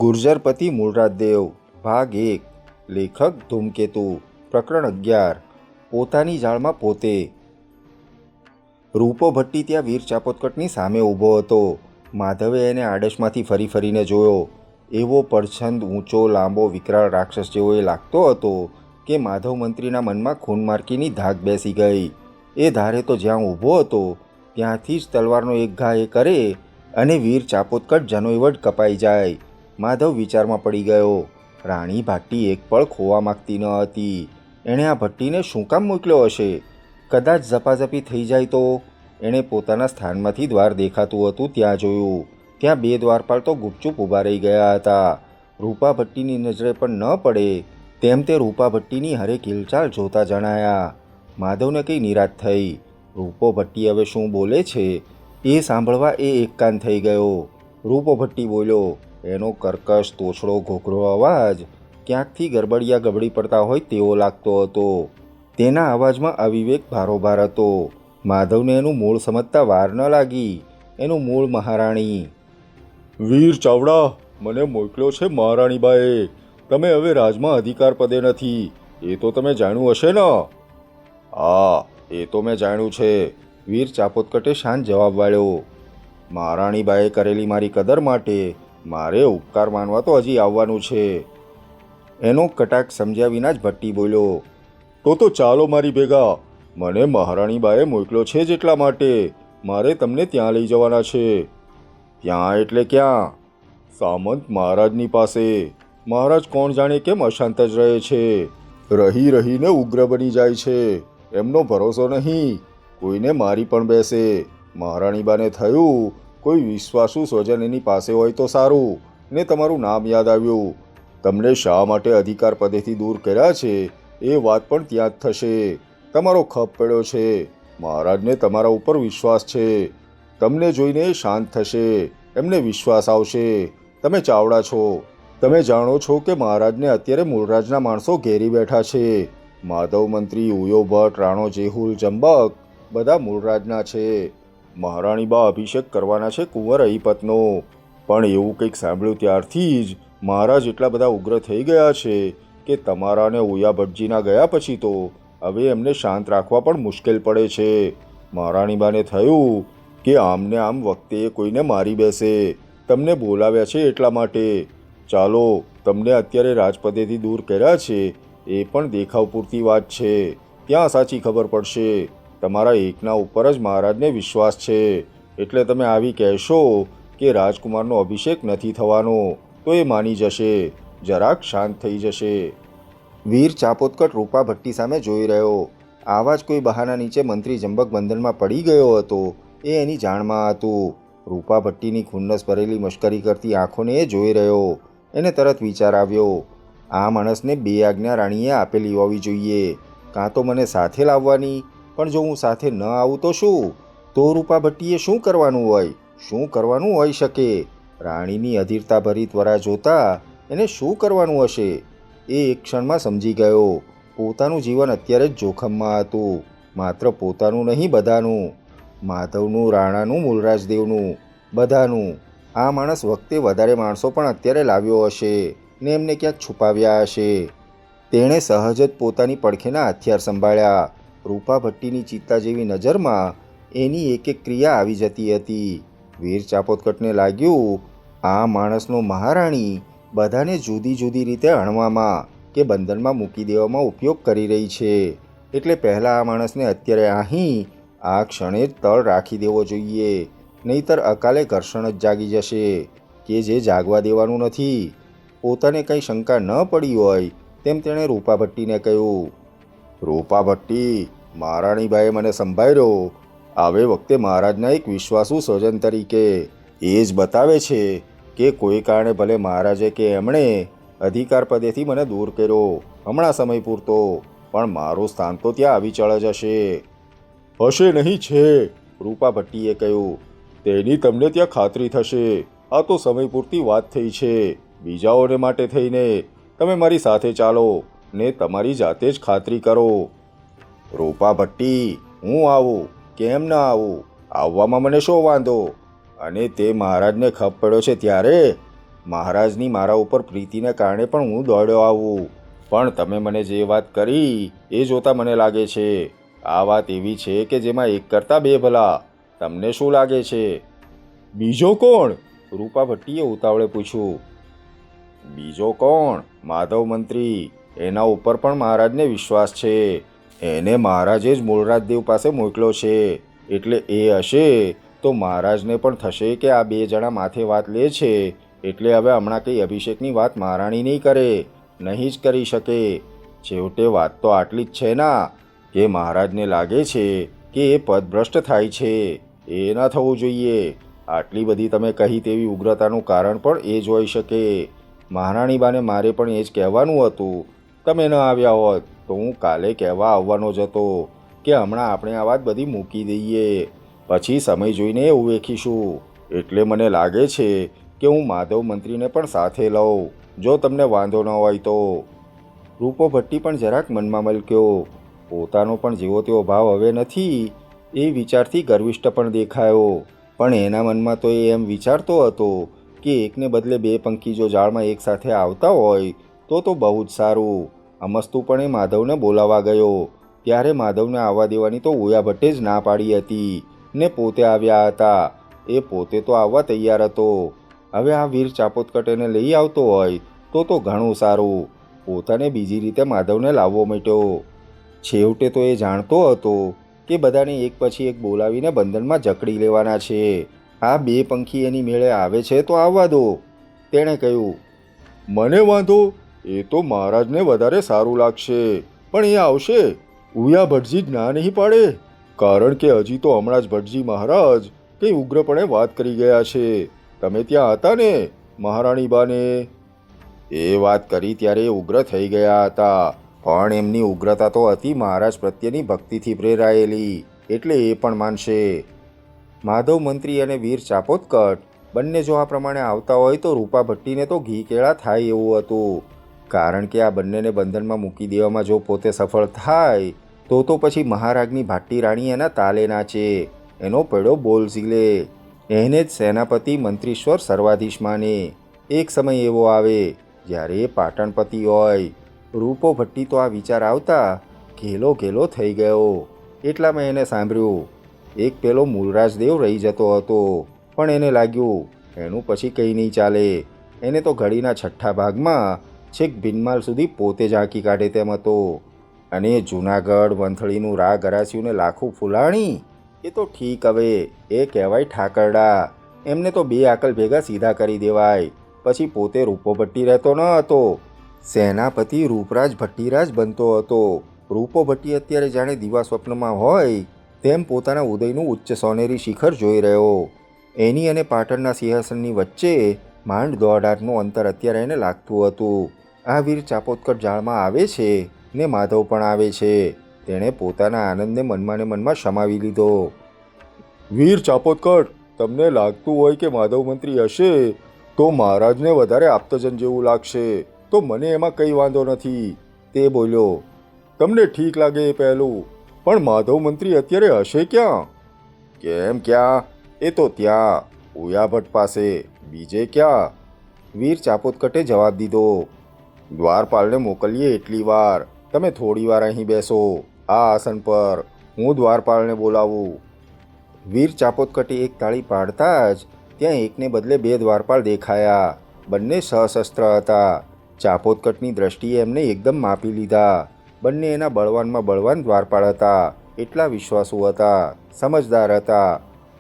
ગુર્જરપતિ મૂળરાજદેવ ભાગ 1 લેખક ધૂમકેતુ પ્રકરણ 11 પોતાની જાળમાં પોતે। રૂપો ભટ્ટી ત્યાં વીર ચાપોતકટની સામે ઊભો હતો। માધવે એને આડશમાંથી ફરી ફરીને જોયો। એવો પડછંદ ઊંચો લાંબો વિકરાળ રાક્ષસ જેવો એ લાગતો હતો કે માધવ મંત્રીના મનમાં ખૂનમાર્કીની ધાક બેસી ગઈ। એ ધારે તો જ્યાં ઊભો હતો ત્યાંથી જ તલવારનો એક ઘા એ કરે અને વીર ચાપોતકટ જનોઈવટ કપાઈ જાય। માધવ વિચારમાં પડી ગયો। રાણી ભાટ્ટી એક પળ ખોવા માગતી ન હતી। એણે આ ભટ્ટીને શું કામ મોકલ્યો હશે? કદાચ ઝપાઝપી થઈ જાય તો? એણે પોતાના સ્થાનમાંથી દ્વાર દેખાતું હતું ત્યાં જોયું। ત્યાં બે દ્વારપાલ તો ગુપચુપ ઊભા રહી ગયા હતા। રૂપા ભટ્ટીની નજરે પણ ન પડે તેમ તે રૂપા ભટ્ટીની હરેક હિલચાલ જોતા જણાયા। માધવને કંઈ નિરાશ થઈ। રૂપો ભટ્ટી હવે શું બોલે છે એ સાંભળવા એ એકકાન થઈ ગયો। રૂપો ભટ્ટી બોલ્યો। એનો કર્કશ તોછડો ઘોઘરો અવાજ ક્યાંકથી ગરબડિયા ગબડી પડતા હોય તેવો લાગતો હતો। તેના અવાજમાં અવિવેક ભારોભાર હતો। માધવને એનું મૂળ સમજતા વાર ન લાગી। એનું મૂળ મહારાણી। વીર ચાવડા, મને મોકલ્યો છે મહારાણીબાએ। તમે હવે રાજમાં અધિકાર પદે નથી, એ તો તમે જાણ્યું હશે ને? હા, એ તો મેં જાણ્યું છે, વીર ચાપોતકટે શાંત જવાબ વાળ્યો। મહારાણીબાએ કરેલી મારી કદર માટે મારે ઉપકાર માનવા તો હજી આવવાનું છે। એનો કટાક્ષ સમજ્યા વિના જ ભટ્ટી બોલ્યો। તો ચાલો મારી ભેગા। મને મહારાણીબાએ મોકલ્યો છે જેટલા માટે મારે તમને ત્યાં લઈ જવાના છે। ત્યાં એટલે ક્યાં? સામંત મહારાજની પાસે। મહારાજ કોણ જાણે કેમ અશાંત જ રહે છે, રહી રહીને ઉગ્ર બની જાય છે। એમનો ભરોસો નહીં, કોઈને મારી પણ બેસે। મહારાણીબાને થયું કોઈ વિશ્વાસુ સ્વજન એની પાસે હોય તો સારું ને તમારું નામ યાદ આવ્યું। તમને શા માટે અધિકાર પદેથી દૂર કર્યા છે એ વાત પણ ત્યાં જ થશે। તમારો ખપ પડ્યો છે, મહારાજને તમારા ઉપર વિશ્વાસ છે। તમને જોઈને શાંત થશે, એમને વિશ્વાસ આવશે। તમે ચાવડા છો, તમે જાણો છો કે મહારાજને અત્યારે મૂળરાજના માણસો ઘેરી બેઠા છે। માધવ મંત્રી, ઉયો ભટ્ટ, રાણો જેહુલ, જંબક બધા મૂળરાજના છે। મહારાણીબા અભિષેક કરવાના છે કુંવર અહીપતનો, પણ એવું કંઈક સાંભળ્યું ત્યારથી જ મહારાજ એટલા બધા ઉગ્ર થઈ ગયા છે કે તમારા અને ઉયા ભટ્ટજીના ગયા પછી તો હવે એમને શાંત રાખવા પણ મુશ્કેલ પડે છે। મહારાણીબાને થયું કે આમને આમ વખતે કોઈને મારી બેસે, તમને બોલાવ્યા છે એટલા માટે। ચાલો, તમને અત્યારે રાજપદેથી દૂર કર્યા છે એ પણ દેખાવ પૂરતી વાત છે, ત્યાં સાચી ખબર પડશે। તમારા એકના ઉપર જ મહારાજને વિશ્વાસ છે, એટલે તમે આવી કહેશો કે રાજકુમારનો અભિષેક નથી થવાનો તો એ માની જશે, જરાક શાંત થઈ જશે। વીર ચાપોતકટ રૂપા ભટ્ટી સામે જોઈ રહ્યો। આવા જ કોઈ બહાના નીચે મંત્રી જંબક બંધનમાં પડી ગયો હતો એ એની જાણમાં હતું। રૂપા ભટ્ટીની ખુન્નસ ભરેલી મશ્કરી કરતી આંખોને એ જોઈ રહ્યો। એને તરત વિચાર આવ્યો, આ માણસને બે આજ્ઞા રાણીએ આપેલી હોવી જોઈએ, કાં તો મને સાથે લાવવાની, પણ જો હું સાથે ન આવું તો શું? તો રૂપા ભટ્ટીએ શું કરવાનું હોય? શું કરવાનું હોઈ શકે? રાણીની અધીરતાભરી ત્વરા જોતા એને શું કરવાનું હશે? એ એક ક્ષણમાં સમજી ગયો। પોતાનું જીવન અત્યારે જ જોખમમાં હતું, માત્ર પોતાનું નહીં બધાનું, માધવનું, રાણાનું, મૂળરાજદેવનું, બધાનું। આ માણસ વખતે વધારે માણસો પણ અત્યારે લાવ્યો હશે ને એમને ક્યાંક છુપાવ્યા હશે। તેણે સહજ જ પોતાની પડખેના હથિયાર સંભાળ્યા। રૂપા ભટ્ટીની ચિત્તા જેવી નજરમાં એની એક એક ક્રિયા આવી જતી હતી। વીર ચાપોતકટને લાગ્યું આ માણસનો મહારાણી બધાને જુદી જુદી રીતે અણવામાં કે બંધનમાં મૂકી દેવામાં ઉપયોગ કરી રહી છે, એટલે પહેલાં આ માણસને અત્યારે અહીં આ ક્ષણે જ તળ રાખી દેવો જોઈએ, નહીંતર અકાલે ઘર્ષણ જ જાગી જશે કે જે જાગવા દેવાનું નથી। પોતાને કંઈ શંકા ન પડી હોય તેમ તેણે રૂપા ભટ્ટીને કહ્યું। રૂપા ભટ્ટી, મહારાણીબાએ મને સંભાળ્યો આવે વખતે મહારાજના એક વિશ્વાસુ સ્વજન તરીકે। એ જ બતાવે છે કે કોઈ કારણે ભલે મહારાજે કે એમણે અધિકાર પદેથી મને દૂર કર્યો હમણાં સમય પૂરતો, પણ મારું સ્થાન તો ત્યાં આવી ચળ જ હશે। હશે નહીં, છે, રૂપા ભટ્ટીએ કહ્યું। તેની તમને ત્યાં ખાતરી થશે। આ તો સમય પૂરતી વાત થઈ છે, બીજાઓને માટે થઈને તમે મારી સાથે ચાલો ને તમારી જાતે જ ખાતરી કરો। રૂપા ભટ્ટી, હું આવું, કેમ ન આવું? આવવામાં મને શો વાંધો? અને તે મહારાજને ખપ પડ્યો છે ત્યારે મહારાજની મારા ઉપર પ્રીતિને કારણે પણ હું દોડ્યો આવું. પણ તમે મને જે વાત કરી એ જોતાં મને લાગે છે આ વાત એવી છે કે જેમાં એક કરતાં બે ભલા. તમને શું લાગે છે? બીજો કોણ? રૂપા ભટ્ટીએ ઉતાવળે પૂછ્યું. બીજો કોણ? માધવ મંત્રી. એના ઉપર પણ મહારાજને વિશ્વાસ છે. એને મહારાજે જ મૂળરાજદેવ પાસે મોકલ્યો છે. એટલે એ હશે તો મહારાજને પણ થશે કે આ બે જણા માથે વાત લે છે, એટલે હવે હમણાં કંઈ અભિષેકની વાત મહારાણી નહીં કરે, નહીં જ કરી શકે. છેવટે વાત તો આટલી જ છે ના કે મહારાજને લાગે છે કે એ પદભ્રષ્ટ થાય છે. એ ન થવું જોઈએ. આટલી બધી તમે કહી તેવી ઉગ્રતાનું કારણ પણ એ જ હોઈ શકે. મહારાણી બાને મારે પણ એ જ કહેવાનું હતું. તમે ન આવ્યા હોત તો હું કાલે કહેવા આવવાનો જ હતો કે હમણાં આપણે આ વાત બધી મૂકી દઈએ, પછી સમય જોઈને એવું વેખીશું. એટલે મને લાગે છે કે હું માધવ મંત્રીને પણ સાથે લઉં, જો તમને વાંધો ન હોય તો. રૂપો ભટ્ટી પણ જરાક મનમાં મલક્યો. પોતાનો પણ જેવો તેવો ભાવ હવે નથી એ વિચારથી ગર્વિષ્ઠ પણ દેખાયો. પણ એના મનમાં તો એ એમ વિચારતો હતો કે એકને બદલે બે પંખી જો જાળમાં એકસાથે આવતા હોય તો બહુ જ સારું. અમસ્તુપણે માધવને બોલાવવા ગયો ત્યારે માધવને આવવા દેવાની તો ઓયા ભટ્ટે જ ના પાડી હતી ને પોતે આવ્યા હતા. એ પોતે તો આવવા તૈયાર હતો. હવે આ વીર ચાપોદકટ એને લઈ આવતો હોય તો ઘણું સારું. પોતાને બીજી રીતે માધવને લાવવો માંડ્યો. છેવટે તો એ જાણતો હતો કે બધાને એક પછી એક બોલાવીને બંધનમાં જકડી લેવાના છે. આ બે પંખી એની મેળે આવે છે તો આવવા દો. તેણે કહ્યું, મને વાંધો એ તો મહારાજને વધારે સારું લાગશે, પણ એ આવશે. ઉયા ભટજી જ ના નહીં પાડે, કારણ કે હજી તો હમણાં જ ભટજી મહારાજ કંઈ ઉગ્રપણે વાત કરી ગયા છે. તમે ત્યાં હતા ને મહારાણી બાને? એ વાત કરી ત્યારે ઉગ્ર થઈ ગયા હતા, પણ એમની ઉગ્રતા તો હતી મહારાજ પ્રત્યેની ભક્તિથી પ્રેરાયેલી, એટલે એ પણ માનશે. માધવ મંત્રી અને વીર ચાપોદકટ બંને જો આ પ્રમાણે આવતા હોય તો રૂપા ભટ્ટીને તો ઘી કેળા થાય એવું હતું. કારણ કે આ બંનેને બંધનમાં મૂકી દેવામાં જો પોતે સફળ થાય તો પછી મહારાજની ભાટ્ટી રાણી એના તાલે નાચે, એનો પડ્યો બોલ ઝીલે. એને જ સેનાપતિ મંત્રીશ્વર સર્વાધીશ માને. એક સમય એવો આવે જ્યારે એ પાટણપતિ હોય. રૂપો ભટ્ટી તો આ વિચાર આવતા ઘેલો થઈ ગયો. એટલામાં એને સાંભળ્યું એક પેલો મૂળરાજદેવ રહી જતો હતો, પણ એને લાગ્યું એનું પછી કંઈ નહીં ચાલે. એને તો ઘડીના છઠ્ઠા ભાગમાં છેક ભીનમાલ સુધી પોતે જ આંકી કાઢે તેમ હતો. અને જૂનાગઢ વંથળીનું રાગ ગરાસ્યુંને લાખું ફૂલાણી એ તો ઠીક, હવે એ કહેવાય ઠાકરડા. એમને તો બે આકલ ભેગા સીધા કરી દેવાય. પછી પોતે રૂપો ભટ્ટી રહેતો ન હતો, સેનાપતિ રૂપરાજ ભટ્ટીરાજ બનતો હતો. રૂપો ભટ્ટી અત્યારે જાણે દિવા સ્વપ્નમાં હોય તેમ પોતાના ઉદયનું ઉચ્ચ સોનેરી શિખર જોઈ રહ્યો. એની અને પાટણના સિંહાસનની વચ્ચે માંડ 1.5 હાથનું અંતર અત્યારે એને લાગતું હતું. આ વીર ચાપોદકટ જાળમાં આવે છે ને માધવ પણ આવે છે. તેણે પોતાના આનંદને મનમાં ને મનમાં શમાવી લીધો. વીર ચાપોદકટ, તમને લાગતું હોય કે માધવ મંત્રી હશે તો મહારાજને વધારે આપ્તજન જેવું લાગશે, તો મને એમાં કંઈ વાંધો નથી, તે બોલ્યો. તમને ઠીક લાગે એ પહેલું, પણ માધવ મંત્રી અત્યારે હશે ક્યાં? કેમ ક્યાં? એ તો ત્યાં ઉયાભટ્ટ પાસે, બીજે ક્યાં? વીર ચાપોદકટે જવાબ દીધો. દ્વારપાલને મોકલીએ એટલી વાર, તમે થોડી વાર અહીં બેસો આ આસન પર, હું દ્વારપાલને બોલાવું. વીર ચાપોદકટે એક તાળી પાડતા જ ત્યાં એકને બદલે બે દ્વારપાલ દેખાયા. બંને સશસ્ત્ર હતા. ચાપોદકટની દ્રષ્ટિએ એમને એકદમ માપી લીધા. બંને એના બળવાનમાં બળવાન દ્વારપાળ હતા. એટલા વિશ્વાસુ હતા, સમજદાર હતા,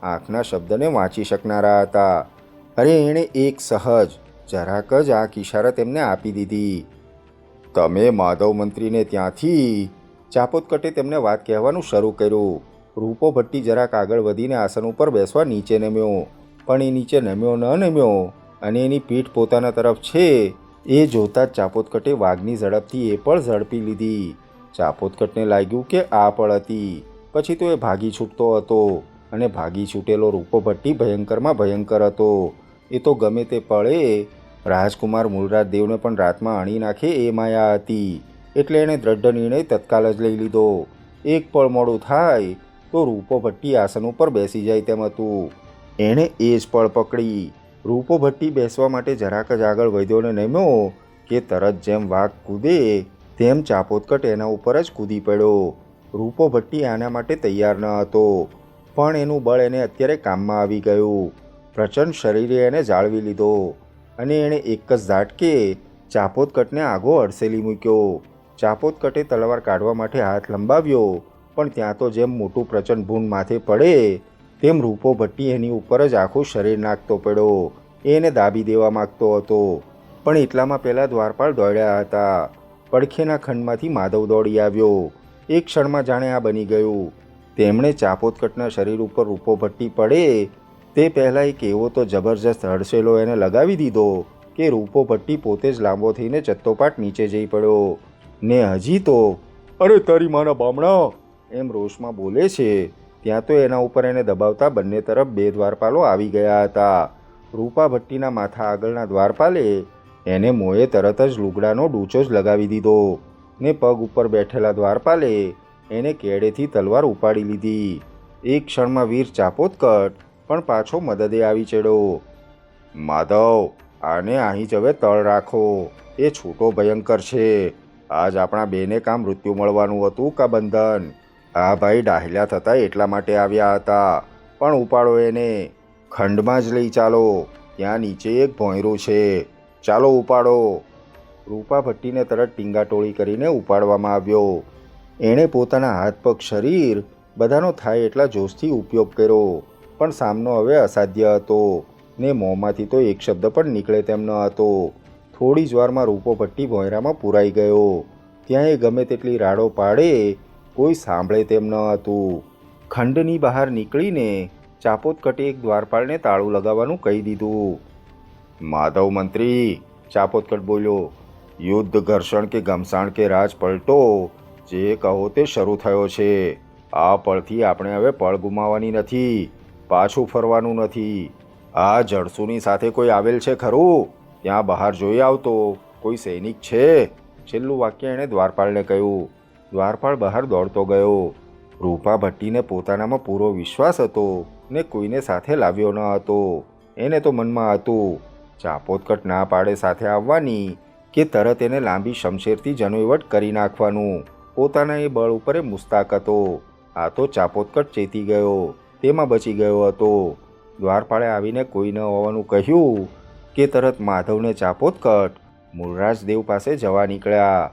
આંખના શબ્દને વાંચી શકનારા હતા. અરે એણે એક સહજ જરાક જ આંખ ઇશારત એમને આપી દીધી. તમે માધવ મંત્રીને ત્યાંથી? ચાપોદકટે તેમને વાત કહેવાનું શરૂ કર્યું. રૂપો ભટ્ટી જરાક આગળ વધીને આસન ઉપર બેસવા નીચે નમ્યો, પણ એ નીચે નમ્યો ન નમ્યો અને એની પીઠ પોતાના તરફ છે એ જોતાં જ ચાપોદકટે વાઘની ઝડપથી એ પણ ઝડપી લીધી. ચાપોદકટને લાગ્યું કે આ પણ હતી. પછી તો એ ભાગી છૂટતો હતો, અને ભાગી છૂટેલો રૂપો ભટ્ટી ભયંકરમાં ભયંકર હતો. એ તો ગમે તે પળે રાજકુમાર મૂળરાજદેવને પણ રાતમાં અણી નાખે એ માયા હતી. એટલે એણે દ્રઢ નિર્ણય તત્કાલ જ લઈ લીધો. એક પળ મોડું થાય તો રૂપો ભટ્ટી આસન ઉપર બેસી જાય તેમ હતું. એણે એ જ પળ પકડી રૂપો ભટ્ટી બેસવા માટે જરાક જ આગળ વધ્યો ને નમ્યો કે તરત જેમ વાઘ કૂદે તેમ ચાપોદકટ એના ઉપર જ કૂદી પડ્યો. રૂપો ભટ્ટી આના માટે તૈયાર ન હતો, પણ એનું બળ એને અત્યારે કામમાં આવી ગયું. પ્રચંડ શરીરે એને જાળવી લીધો અને એણે એક જ ઝાટકે ચાપોદકટને આગો અડસેલી મૂક્યો. ચાપોદકટે તલવાર કાઢવા માટે હાથ લંબાવ્યો, પણ ત્યાં તો જેમ મોટું પ્રચંડ ભૂંડ માથે પડે તેમ રૂપો ભટ્ટી એની ઉપર જ આખું શરીર નાખતો પડ્યો. એને દાબી દેવા માગતો હતો, પણ એટલામાં પહેલાં દ્વારપાળ દોડ્યા હતા. પડખેના ખંડમાંથી માધવ દોડી આવ્યો. એક ક્ષણમાં જાણે આ બની ગયું. તેમણે ચાપોદકટના શરીર ઉપર રૂપો ભટ્ટી પડે તે પહેલાં એક એવો તો જબરજસ્ત હડસેલો એને લગાવી દીધો કે રૂપો ભટ્ટી પોતે જ લાંબો થઈને ચત્તોપાટ નીચે જઈ પડ્યો. ને હજી તો અરે તારી માના બામણા! એમ રોષમાં બોલે છે ત્યાં તો એના ઉપર એને દબાવતા બંને તરફ બે દ્વારપાલો આવી ગયા હતા. રૂપા ભટ્ટીના માથા આગળના દ્વારપાલે એને મોંએ તરત જ લુગડાનો ડૂચો જ લગાવી દીધો ને પગ ઉપર બેઠેલા દ્વારપાલે એને કેડેથી તલવાર ઉપાડી લીધી. એક ક્ષણમાં વીર ચાપોદકટ પણ પાછો મદદે આવી ચડ્યો. માધવ, આને અહીં જ હવે તળ રાખો, એ છૂટો ભયંકર છે. આજ આપણા બેને કામ મૃત્યુ મળવાનું હતું કા બંધન? આ ભાઈ ડાહલ્યા થતા એટલા માટે આવ્યા હતા, પણ ઉપાડો એને. ખંડમાં જ લઈ ચાલો, ત્યાં નીચે એક ભોંયરું છે, ચાલો ઉપાડો. રૂપા ભટ્ટીને તરત ટીંગાટોળી કરીને ઉપાડવામાં આવ્યો. એણે પોતાના હાથ પગ શરીર બધાનો થાય એટલા જોશથી ઉપયોગ કર્યો, પણ સામનો હવે અસાધ્ય હતો ને મોંમાંથી તો એક શબ્દ પણ નીકળે તેમ ન હતો. થોડી જ વારમાં રૂપો ભટ્ટી ભોંયરામાં પૂરાઈ ગયો. ત્યાં એ ગમે તેટલી રાડો પાડે કોઈ સાંભળે તેમ ન હતું. ખંડની બહાર નીકળીને ચાપોદકટે એક દ્વારપાળને તાળું લગાવવાનું કહી દીધું. માધવ મંત્રી, ચાપોદકટ બોલ્યો, યુદ્ધ, ઘર્ષણ કે ઘમસાણ કે રાજ પલટો જે કહો તે શરૂ થયો છે. આ પળથી આપણે હવે પળ ગુમાવવાની નથી, પાછું ફરવાનું નથી. આ જડસુની સાથે કોઈ આવેલ છે ખરું? ત્યાં બહાર જોઈ આવતો, કોઈ સૈનિક છે? છેલ્લું વાક્ય એણે દ્વારપાળને કહ્યું. દ્વારપાળ બહાર દોડતો ગયો. રૂપા ભટ્ટીને પોતાનામાં પૂરો વિશ્વાસ હતો ને કોઈને સાથે લાવ્યો ન હતો. એને તો મનમાં હતું ચાપોદકટ ના પાડે સાથે આવવાની કે તરત એને લાંબી શમશેરથી જનોઈવટ કરી નાખવાનું. પોતાના એ બળ ઉપર એ મુસ્તાક હતો. આ તો ચાપોદકટ ચેતી ગયો, તેમાં બચી ગયો હતો. દ્વારપાળે આવીને કોઈ ન હોવાનું કહ્યું કે તરત માધવને ચાપોદકટ મૂળરાજ દેવ પાસે જવા નીકળ્યા.